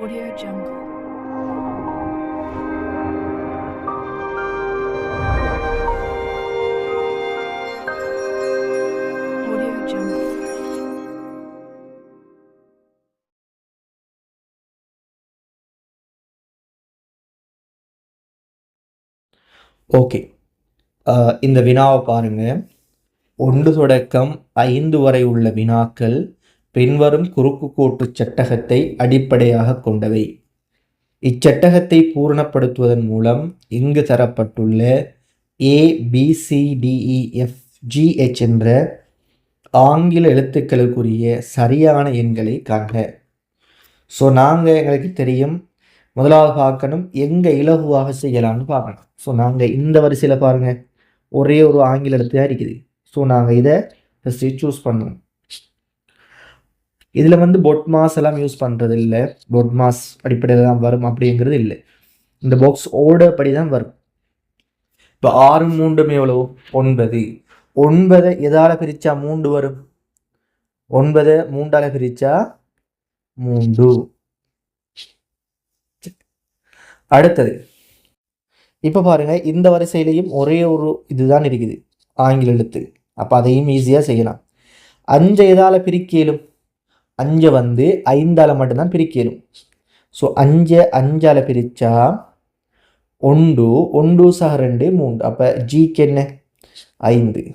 Audio Jungle. Audio Jungle. Okay. இந்த வினாவை பாருங்க. 1 தொடக்கம் 5 வரை உள்ள வினாக்கள் பின்வரும் குறுக்கு கோட்டு சட்டகத்தை அடிப்படையாக கொண்டவை. இச்சட்டகத்தை பூரணப்படுத்துவதன் மூலம் இங்கு தரப்பட்டுள்ள ABCDEFGH என்ற ஆங்கில எழுத்துக்களுக்குரிய சரியான எண்களை காண்க. ஸோ நாங்கள் எங்களுக்கு தெரியும், முதலாவது பார்க்கணும் எங்கே இலகுவாக செய்யலாம்னு பார்க்கணும். ஸோ நாங்கள் இந்த வரிசையில் பாருங்கள், ஒரே ஒரு ஆங்கில எழுத்து தான் இருக்குது. ஸோ நாங்கள் இதை ஃபஸ்ட்டு சூஸ் பண்ணுவோம். இதில் பொட்மாஸ் எல்லாம் யூஸ் பண்ணுறது இல்லை, பொட்மாஸ் அடிப்படையில் தான் வரும் அப்படிங்கிறது இல்லை. இந்த பாக்ஸ் ஓர்டர் படி தான் வரும். இப்போ 6 3 எவ்வளோ? 9. 9 எதால் பிரித்தா 3 வரும்? 9 3ஆல் பிரித்தா 3. அடுத்தது இப்போ பாருங்க, இந்த வரிசையிலையும் ஒரே ஒரு இதுதான் இருக்குது, ஆங்கில எழுத்து. அப்போ அதையும் ஈஸியாக செய்யலாம். 5 எதால் பிரிக்கலும்? 5 5ஆல் மட்டும்தான் பிரிக்கலும். ஸோ 5 5ஆல் பிரித்தா 1 1 சக 2 3. அப்போ ஜிக்கு என்ன? 5.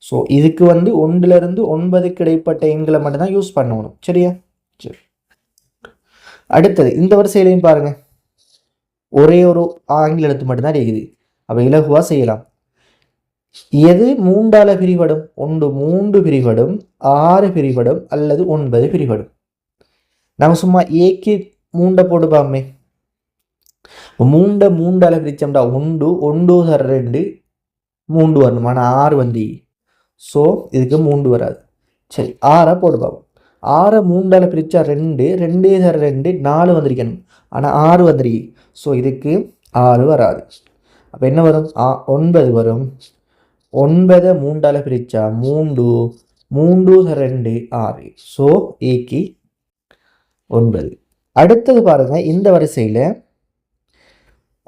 ஸோ இதுக்கு 1லேருந்து 9க்கு இடைப்பட்ட எண்களை மட்டும்தான் யூஸ் பண்ணணும். சரியா? சரி. அடுத்தது இந்த வரிசையிலையும் பாருங்க, ஒரே ஒரு ஆங்கில எழுத்து மட்டும்தான் இருக்குது. அப்போ இலகுவாக செய்யலாம். எது 3ஆல் பிரிபடும்? 1 3 பிரிபடும், 6 பிரிபடும், அல்லது 9 பிரிபடும். நம்ம சும்மா ஏக்கு 3 போட்டுப்பாமே. 3 3ஆல் பிரித்தோம்டா 1 1 சர 2 3 வரணும். ஆனால் 6 ஸோ இதுக்கு 3 வராது. சரி, 6 போட்டுப்பாங்க. 6 3ஆல் பிரித்தா 2 2 சர 2 4 வந்திருக்கணும். ஆனால் 6 வந்துருக்கு. ஸோ இதுக்கு 6 வராது. அப்போ என்ன வரும்? 9 வரும். 9 3ஆல் பிரித்தா 3 3 சர 2 6. ஸோ ஏக்கு 9. அடுத்தது பாருங்க, இந்த வரிசையில்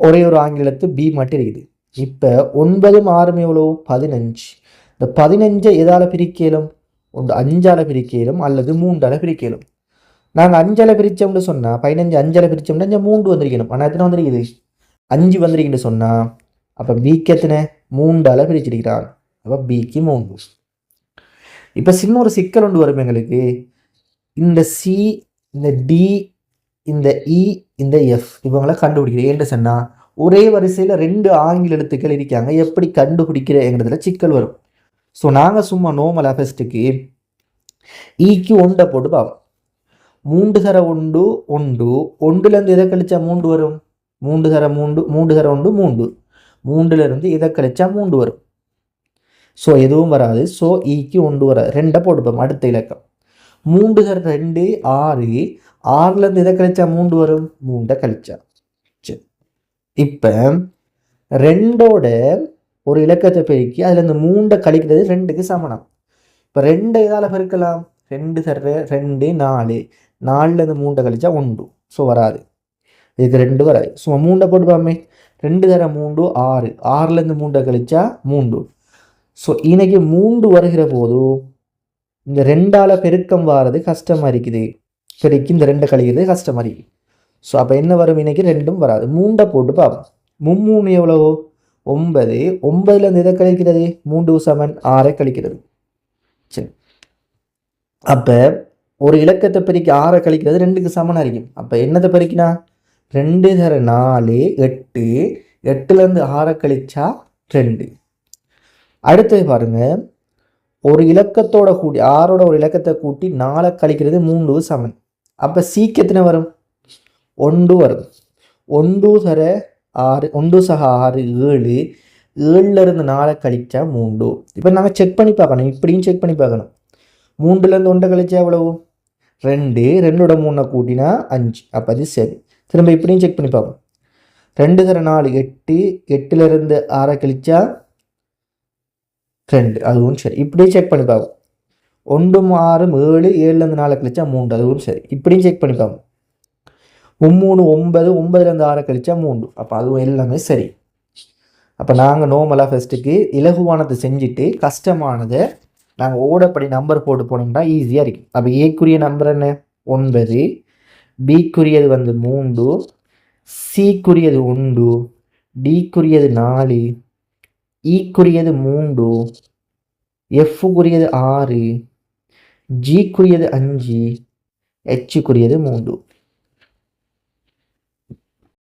ஒரே ஒரு ஆங்கில எழுத்து பி மட்டும் இருக்குது. இப்போ 9 6 எவ்வளோ? 15. இந்த 15 எதால் பிரிக்கலும்? 5ஆல் பிரிக்கலும் அல்லது 3ஆல் பிரிக்கலும். நாங்கள் 5ஆல் பிரித்தோம்னு சொன்னால் 15 5ஆல் பிரித்தோம்னா 3 வந்திருக்கணும். ஆனால் எத்தனை வந்திருக்குது? 5 வந்திருக்குன்னு சொன்னால் அப்போ பிக்கு எத்தனை? 3ஆல் பிரிச்சிருக்கிறான். அப்போ பிக்கு 3. இப்போ சின்ன ஒரு சிக்கல் ஒன்று வரும் எங்களுக்கு. இந்த சி, இந்த டி, இந்த இ, இந்த எஃப் இவங்களை கண்டுபிடிக்கிறேன். ஏன்னு சொன்னால் ஒரே வரிசையில் 2 ஆங்கில எழுத்துக்கள் இருக்காங்க, எப்படி கண்டுபிடிக்கிறேங்கிறதுல சிக்கல் வரும். ஸோ நாங்கள் சும்மா நோமலாக ஃபஸ்ட்டுக்கு ஈக்கு 1 போட்டு பார்ப்போம். 3 சர 1 1. 1லேருந்து எதை கழிச்சா 3 வரும்? 3 சர 3 3 சர 1 3. 3லேருந்து எதை கழிச்சா 3 வரும்? ஸோ எதுவும் வராது. ஸோ ஈக்கு 1 வராது. 2 போட்டுப்போம். அடுத்த இலக்கம் 3 சர 2 6. 6லேருந்து எதை கழிச்சா 3 வரும்? 3 கழிச்சா. சரி, இப்போ 2ஓட ஒரு இலக்கத்தை பெருக்கி அதுலேருந்து 3 கழிக்கிறது 2க்கு சமணம். இப்போ 2 எதால் பெருக்கலாம்? 2 சர 2 4. 4லேருந்து 3 கழிச்சா 1. ஸோ வராது. இதுக்கு 2 வராது. ஸோ 3 போட்டுப்பாமே. 2 தர 3 6. 6லேருந்து 3 கழிச்சா 3. ஸோ இன்னைக்கு 3 வருகிற போது இந்த 2ஆல் பெருக்கம் வாரது கஷ்டமாக இருக்குது. பெருக்கி இந்த 2 கழிக்கிறது கஷ்டமாக இருக்குது. ஸோ அப்போ என்ன வரும்? இன்னைக்கு 2ம் வராது. 3 போட்டு பார்ப்போம். 3 எவ்வளவோ? 9. 9லேருந்து எதை கழிக்கிறது? 3 சமன் 6 கழிக்கிறது. சரி, அப்போ ஒரு இலக்கத்தை பெருக்கி 6 கழிக்கிறது 2க்கு சமனாக இருக்கும். அப்போ என்னத்தை பெருக்கினா? 2 தர 4 8. 8லேருந்து 6 கழிச்சா 2. அடுத்தது பாருங்க, ஒரு இலக்கத்தோட கூட்டி 6ஓட ஒரு இலக்கத்தை கூட்டி 4 கழிக்கிறது 3 சமன். அப்போ சீக்கு எத்தனை வரும்? 1 வரும். 1 சர 6 1 சக 6 7. 7லேருந்து 4 கழிச்சா 3. இப்போ நாங்கள் செக் பண்ணி பார்க்கணும். இப்படியும் செக் பண்ணி பார்க்கணும். 3லேருந்து 1 கழிச்சா எவ்வளவு? 2. 2ஓட 3 கூட்டினா 5. அப்போ அது சரி. திரும்ப இப்படியும் செக் பண்ணி பார்ப்போம். 2 தர 4 8. 8லேருந்து 6 கழிச்சா 2. அதுவும் சரி. இப்படியும் செக் பண்ணி பார்ப்போம். 1 6 7. 7லேருந்து 4 கழிச்சா 3. அதுவும் சரி. இப்படியும் செக் பண்ணி பார்ப்போம். 3 9, 9லேருந்து 6 கழிச்சா 3. அப்போ அதுவும் எல்லாமே சரி. அப்போ நாங்கள் நோமலாக ஃபஸ்ட்டுக்கு இலகுவானதை செஞ்சுட்டு கஷ்டமானதை நாங்கள் ஓடப்படி நம்பர் போட்டு போனோம்னா ஈஸியாக இருக்கும். அப்போ ஏக்குரிய நம்பர் என்ன 9, பிக்குரியது 3, சிக்குரியது 1, டிக்குரியது 4, ஈக்குரியது 3, எஃப்குரியது 6, ஜிக்குரியது 5, ஹெச்சுக்குரியது 3.